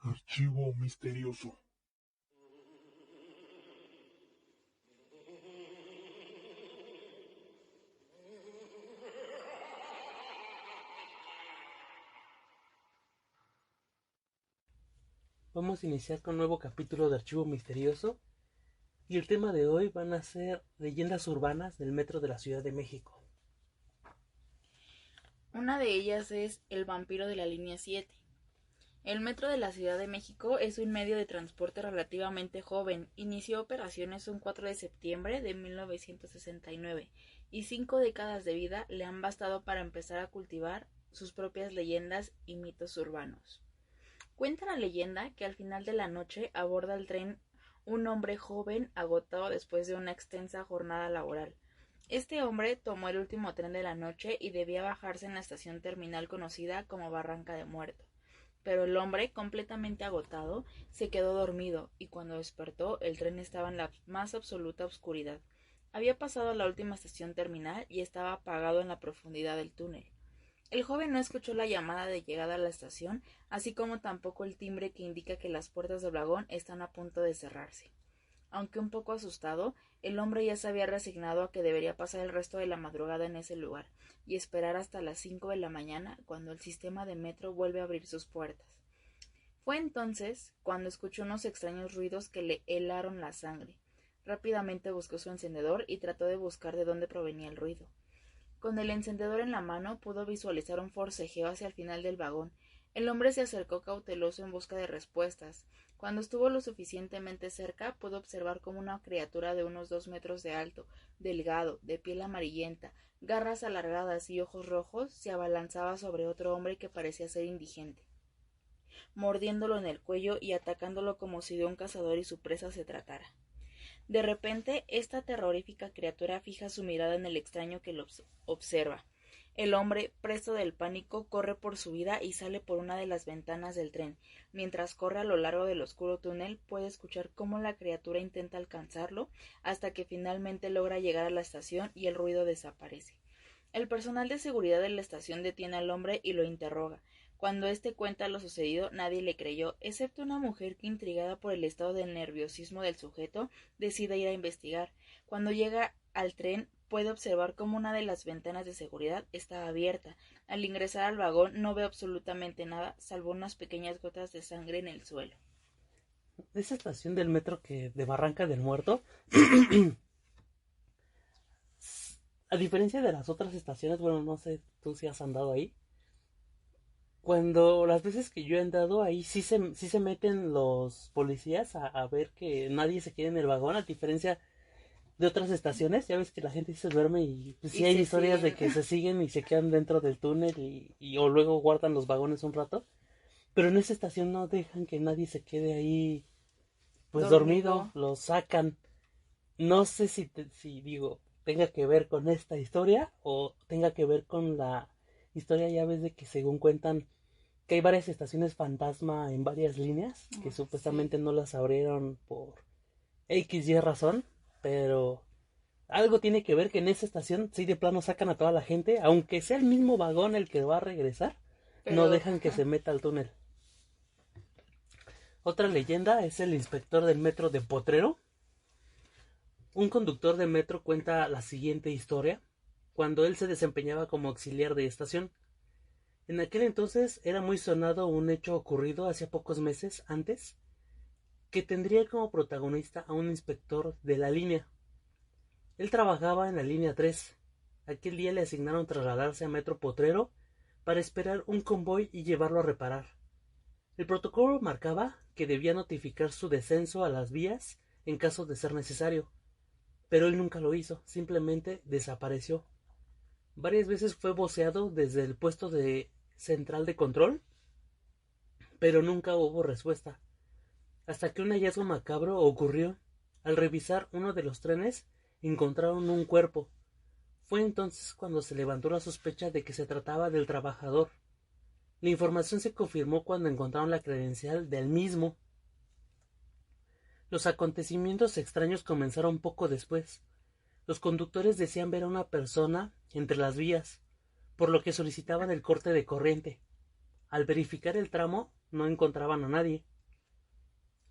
Archivo misterioso. Vamos a iniciar con un nuevo capítulo de Archivo Misterioso y el tema de hoy van a ser leyendas urbanas del metro de la Ciudad de México. Una de ellas es el vampiro de la línea 7. El metro de la Ciudad de México es un medio de transporte relativamente joven. Inició operaciones un 4 de septiembre de 1969 y 5 décadas de vida le han bastado para empezar a cultivar sus propias leyendas y mitos urbanos. Cuenta la leyenda que al final de la noche aborda el tren un hombre joven agotado después de una extensa jornada laboral. Este hombre tomó el último tren de la noche y debía bajarse en la estación terminal conocida como Barranca de Muerto. Pero el hombre, completamente agotado, se quedó dormido y cuando despertó el tren estaba en la más absoluta oscuridad. Había pasado la última estación terminal y estaba apagado en la profundidad del túnel. El joven no escuchó la llamada de llegada a la estación, así como tampoco el timbre que indica que las puertas del vagón están a punto de cerrarse. Aunque un poco asustado, el hombre ya se había resignado a que debería pasar el resto de la madrugada en ese lugar y esperar hasta las 5 de la mañana cuando el sistema de metro vuelve a abrir sus puertas. Fue entonces cuando escuchó unos extraños ruidos que le helaron la sangre. Rápidamente buscó su encendedor y trató de buscar de dónde provenía el ruido. Con el encendedor en la mano pudo visualizar un forcejeo hacia el final del vagón. El hombre se acercó cauteloso en busca de respuestas. Cuando estuvo lo suficientemente cerca, pudo observar cómo una criatura de unos 2 metros de alto, delgado, de piel amarillenta, garras alargadas y ojos rojos, se abalanzaba sobre otro hombre que parecía ser indigente, mordiéndolo en el cuello y atacándolo como si de un cazador y su presa se tratara. De repente, esta terrorífica criatura fija su mirada en el extraño que lo observa. El hombre, preso del pánico, corre por su vida y sale por una de las ventanas del tren. Mientras corre a lo largo del oscuro túnel, puede escuchar cómo la criatura intenta alcanzarlo, hasta que finalmente logra llegar a la estación y el ruido desaparece. El personal de seguridad de la estación detiene al hombre y lo interroga. Cuando éste cuenta lo sucedido, nadie le creyó, excepto una mujer que, intrigada por el estado de nerviosismo del sujeto, decide ir a investigar. Cuando llega al tren, puede observar cómo una de las ventanas de seguridad está abierta. Al ingresar al vagón no ve absolutamente nada, salvo unas pequeñas gotas de sangre en el suelo. Esa estación del metro de Barranca del Muerto, a diferencia de las otras estaciones, bueno, no sé tú si has andado ahí, cuando las veces que yo he andado ahí sí se meten los policías a ver que nadie se quede en el vagón, a diferencia de otras estaciones. Ya ves que la gente se duerme y pues, sí Y hay se historias de siguen. que se siguen y se quedan dentro del túnel o luego guardan los vagones un rato. Pero en esa estación no dejan que nadie se quede ahí pues dormido, Dormido. los sacan. No sé si digo tenga que ver con esta historia o tenga que ver con la historia, ya ves, de que según cuentan que hay varias estaciones fantasma en varias líneas que Sí. supuestamente no las abrieron por X y razón, pero algo tiene que ver que en esa estación sí de plano sacan a toda la gente, aunque sea el mismo vagón el que va a regresar, no Pero dejan que se meta al túnel. Otra leyenda es el inspector del metro de Potrero. Un conductor de metro cuenta la siguiente historia, cuando él se desempeñaba como auxiliar de estación. En aquel entonces era muy sonado un hecho ocurrido hace pocos meses antes, que tendría como protagonista a un inspector de la línea. Él trabajaba en la línea 3. Aquel día le asignaron trasladarse a Metro Potrero para esperar un convoy y llevarlo a reparar. El protocolo marcaba que debía notificar su descenso a las vías en caso de ser necesario, pero él nunca lo hizo, simplemente desapareció. Varias veces fue voceado desde el puesto de central de control, pero nunca hubo respuesta, hasta que un hallazgo macabro ocurrió. Al revisar uno de los trenes, encontraron un cuerpo. Fue entonces cuando se levantó la sospecha de que se trataba del trabajador. La información se confirmó cuando encontraron la credencial del mismo. Los acontecimientos extraños comenzaron poco después. Los conductores decían ver a una persona entre las vías, por lo que solicitaban el corte de corriente. Al verificar el tramo, no encontraban a nadie.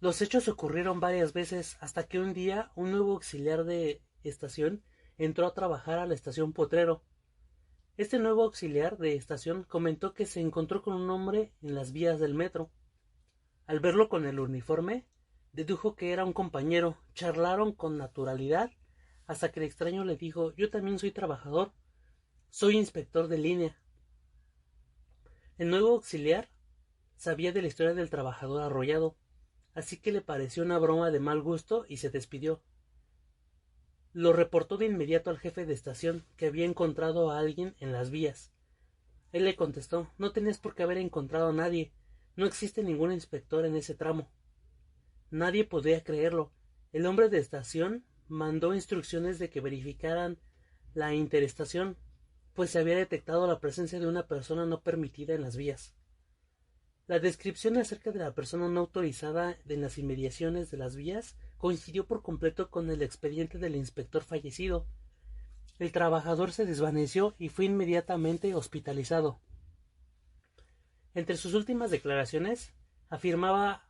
Los hechos ocurrieron varias veces hasta que un día un nuevo auxiliar de estación entró a trabajar a la estación Potrero. Este nuevo auxiliar de estación comentó que se encontró con un hombre en las vías del metro. Al verlo con el uniforme, dedujo que era un compañero. Charlaron con naturalidad hasta que el extraño le dijo: yo también soy trabajador, soy inspector de línea. El nuevo auxiliar sabía de la historia del trabajador arrollado, así que le pareció una broma de mal gusto y se despidió. Lo reportó de inmediato al jefe de estación, que había encontrado a alguien en las vías. Él le contestó: no tenías por qué haber encontrado a nadie, no existe ningún inspector en ese tramo. Nadie podía creerlo. El hombre de estación mandó instrucciones de que verificaran la interestación, pues se había detectado la presencia de una persona no permitida en las vías. La descripción acerca de la persona no autorizada en las inmediaciones de las vías coincidió por completo con el expediente del inspector fallecido. El trabajador se desvaneció y fue inmediatamente hospitalizado. Entre sus últimas declaraciones, afirmaba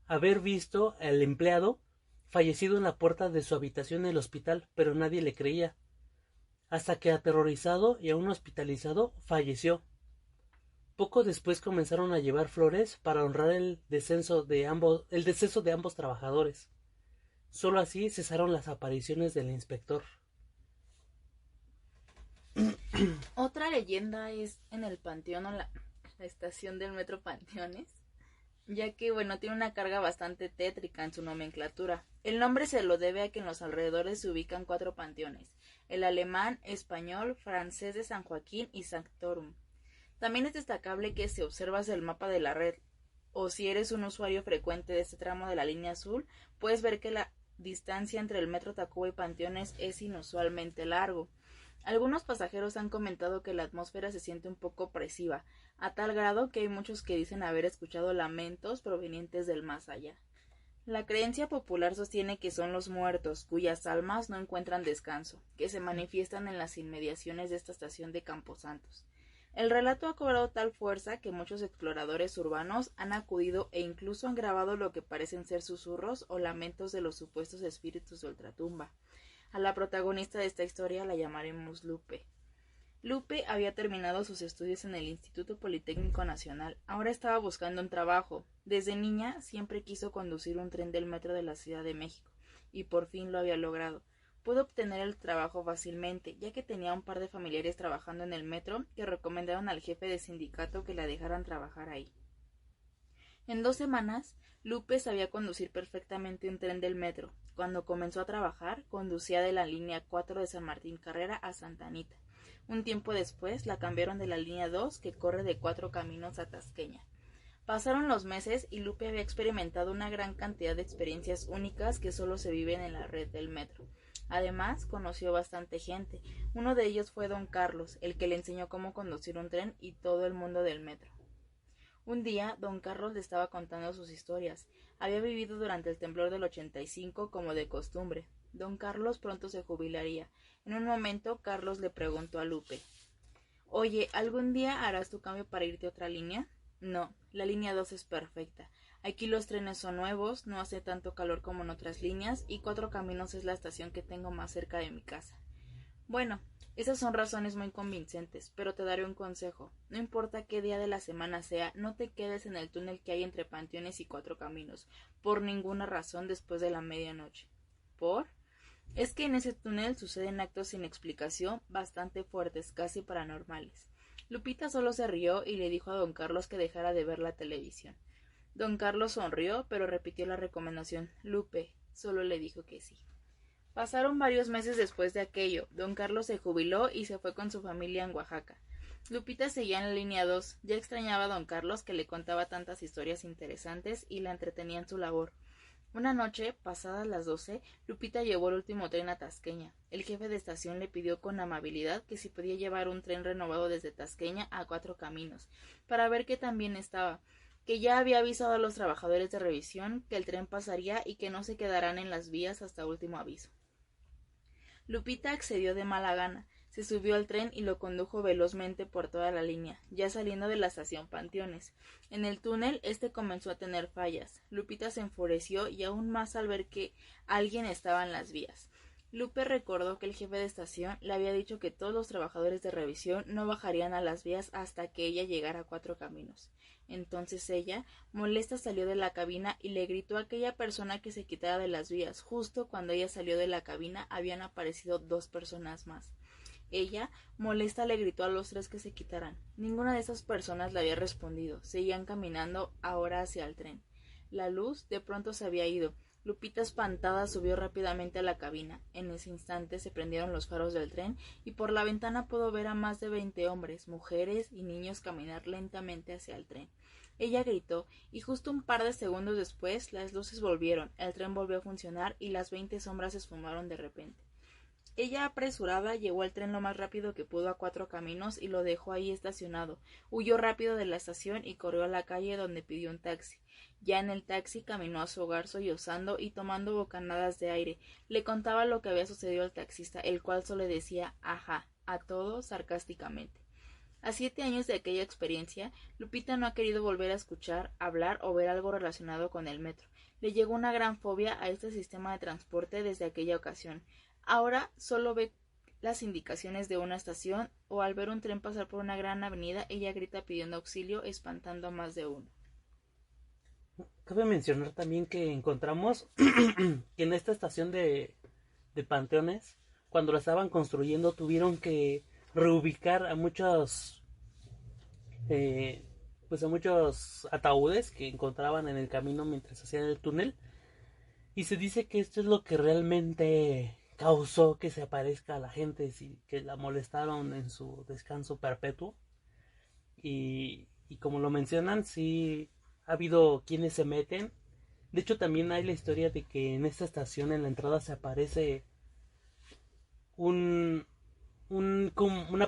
haber visto al empleado fallecido en la puerta de su habitación en el hospital, pero nadie le creía, hasta que, aterrorizado y aún hospitalizado, falleció. Poco después comenzaron a llevar flores para honrar el deceso de ambos trabajadores. Solo así cesaron las apariciones del inspector. Otra leyenda es en el Panteón o la estación del metro Panteones, ya que, tiene una carga bastante tétrica en su nomenclatura. El nombre se lo debe a que en los alrededores se ubican 4 panteones: el alemán, español, francés de San Joaquín y Sanctorum. También es destacable que si observas el mapa de la red, o si eres un usuario frecuente de este tramo de la línea azul, puedes ver que la distancia entre el metro Tacuba y Panteones es inusualmente largo. Algunos pasajeros han comentado que la atmósfera se siente un poco opresiva, a tal grado que hay muchos que dicen haber escuchado lamentos provenientes del más allá. La creencia popular sostiene que son los muertos, cuyas almas no encuentran descanso, que se manifiestan en las inmediaciones de esta estación de Camposantos. El relato ha cobrado tal fuerza que muchos exploradores urbanos han acudido e incluso han grabado lo que parecen ser susurros o lamentos de los supuestos espíritus de ultratumba. A la protagonista de esta historia la llamaremos Lupe. Lupe había terminado sus estudios en el Instituto Politécnico Nacional. Ahora estaba buscando un trabajo. Desde niña siempre quiso conducir un tren del metro de la Ciudad de México, y por fin lo había logrado. Pudo obtener el trabajo fácilmente, ya que tenía un par de familiares trabajando en el metro que recomendaron al jefe de sindicato que la dejaran trabajar ahí. En 2 semanas, Lupe sabía conducir perfectamente un tren del metro. Cuando comenzó a trabajar, conducía de la línea 4 de San Martín Carrera a Santa Anita. Un tiempo después la cambiaron de la línea 2, que corre de 4 Caminos a Tasqueña. Pasaron los meses y Lupe había experimentado una gran cantidad de experiencias únicas que solo se viven en la red del metro. Además, conoció bastante gente. Uno de ellos fue don Carlos, el que le enseñó cómo conducir un tren y todo el mundo del metro. Un día, don Carlos le estaba contando sus historias. Había vivido durante el temblor del 85 como de costumbre. Don Carlos pronto se jubilaría. En un momento, Carlos le preguntó a Lupe: «Oye, ¿algún día harás tu cambio para irte a otra línea?» «No, la línea 2 es perfecta. Aquí los trenes son nuevos, no hace tanto calor como en otras líneas, y 4 Caminos es la estación que tengo más cerca de mi casa». «Bueno, esas son razones muy convincentes, pero te daré un consejo. No importa qué día de la semana sea, no te quedes en el túnel que hay entre Panteones y 4 Caminos, por ninguna razón después de la medianoche». «¿Por?» «Es que en ese túnel suceden actos sin explicación bastante fuertes, casi paranormales». Lupita solo se rió y le dijo a don Carlos que dejara de ver la televisión. Don Carlos sonrió, pero repitió la recomendación. Lupe solo le dijo que sí. Pasaron varios meses después de aquello. Don Carlos se jubiló y se fue con su familia en Oaxaca. Lupita seguía en la línea 2. Ya extrañaba a don Carlos, que le contaba tantas historias interesantes y la entretenía en su labor. Una noche, pasadas las 12, Lupita llevó el último tren a Tasqueña. El jefe de estación le pidió con amabilidad que si podía llevar un tren renovado desde Tasqueña a 4 Caminos, para ver que también estaba, que ya había avisado a los trabajadores de revisión que el tren pasaría y que no se quedarán en las vías hasta último aviso. Lupita accedió de mala gana. Se subió al tren y lo condujo velozmente por toda la línea, ya saliendo de la estación Panteones. En el túnel, este comenzó a tener fallas. Lupita se enfureció y aún más al ver que alguien estaba en las vías. Lupe recordó que el jefe de estación le había dicho que todos los trabajadores de revisión no bajarían a las vías hasta que ella llegara a Cuatro Caminos. Entonces ella, molesta, salió de la cabina y le gritó a aquella persona que se quitara de las vías. Justo cuando ella salió de la cabina habían aparecido 2 personas más. Ella, molesta, le gritó a los 3 que se quitaran. Ninguna de esas personas le había respondido. Seguían caminando ahora hacia el tren. La luz de pronto se había ido. Lupita, espantada, subió rápidamente a la cabina. En ese instante se prendieron los faros del tren y por la ventana pudo ver a más de 20 hombres, mujeres y niños caminar lentamente hacia el tren. Ella gritó y justo un par de segundos después las luces volvieron, el tren volvió a funcionar y las 20 sombras se esfumaron de repente. Ella, apresurada, llegó al tren lo más rápido que pudo a Cuatro Caminos y lo dejó ahí estacionado. Huyó rápido de la estación y corrió a la calle donde pidió un taxi. Ya en el taxi caminó a su hogar sollozando y tomando bocanadas de aire. Le contaba lo que había sucedido al taxista, el cual solo le decía ajá a todo sarcásticamente. A 7 años de aquella experiencia, Lupita no ha querido volver a escuchar, hablar o ver algo relacionado con el metro. Le llegó una gran fobia a este sistema de transporte desde aquella ocasión. Ahora solo ve las indicaciones de una estación o al ver un tren pasar por una gran avenida, ella grita pidiendo auxilio, espantando a más de uno. Cabe mencionar también que encontramos que en esta estación de Panteones, cuando la estaban construyendo, tuvieron que reubicar a muchos a muchos ataúdes que encontraban en el camino mientras hacían el túnel, y se dice que esto es lo que realmente causó que se aparezca a la gente, que la molestaron en su descanso perpetuo. Y como lo mencionan, sí ha habido quienes se meten. De hecho, también hay la historia de que en esta estación, en la entrada, se aparece una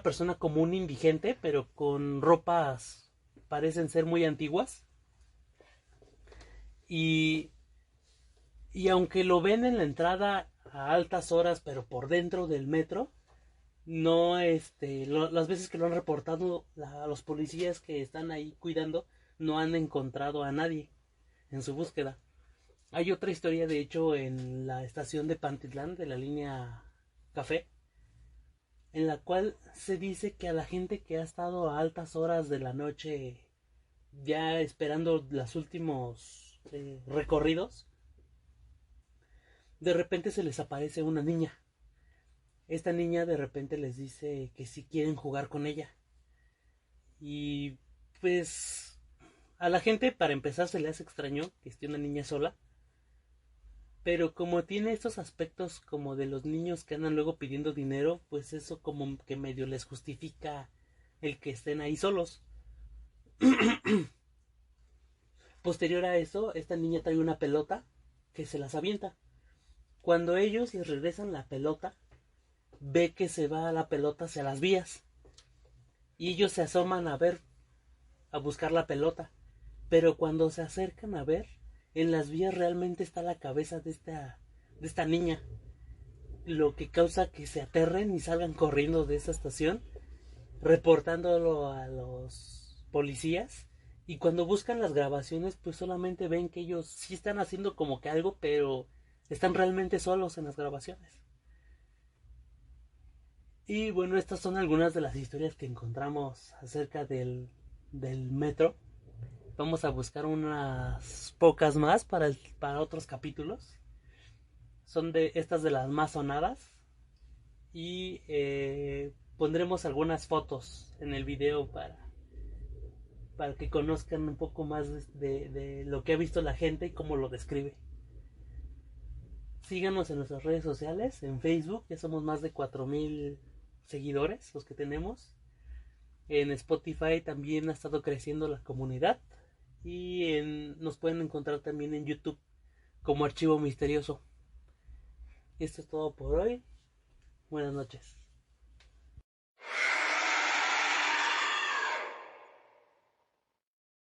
persona común indigente, pero con ropas parecen ser muy antiguas. Y aunque lo ven en la entrada a altas horas, pero por dentro del metro, no, las veces que lo han reportado los policías que están ahí cuidando, no han encontrado a nadie en su búsqueda. Hay otra historia, de hecho, en la estación de Pantitlán, de la línea Café, en la cual se dice que a la gente que ha estado a altas horas de la noche, ya esperando los últimos recorridos, de repente se les aparece una niña. Esta niña de repente les dice que si quieren jugar con ella. Y pues a la gente, para empezar, se le hace extraño que esté una niña sola. Pero como tiene estos aspectos como de los niños que andan luego pidiendo dinero, pues eso como que medio les justifica el que estén ahí solos. Posterior a eso, esta niña trae una pelota que se las avienta. Cuando ellos les regresan la pelota, ve que se va la pelota hacia las vías. Y ellos se asoman a buscar la pelota. Pero cuando se acercan a ver, en las vías realmente está la cabeza de esta niña. Lo que causa que se aterren y salgan corriendo de esa estación, reportándolo a los policías. Y cuando buscan las grabaciones, pues solamente ven que ellos sí están haciendo como que algo, pero están realmente solos en las grabaciones. Y bueno, estas son algunas de las historias que encontramos acerca del metro. Vamos a buscar unas pocas más para otros capítulos. Son estas de las más sonadas. Y pondremos algunas fotos en el video para que conozcan un poco más de lo que ha visto la gente y cómo lo describe. Síganos en nuestras redes sociales, en Facebook, ya somos más de 4000 seguidores los que tenemos. En Spotify también ha estado creciendo la comunidad. Y nos pueden encontrar también en YouTube como Archivo Misterioso. Esto es todo por hoy. Buenas noches.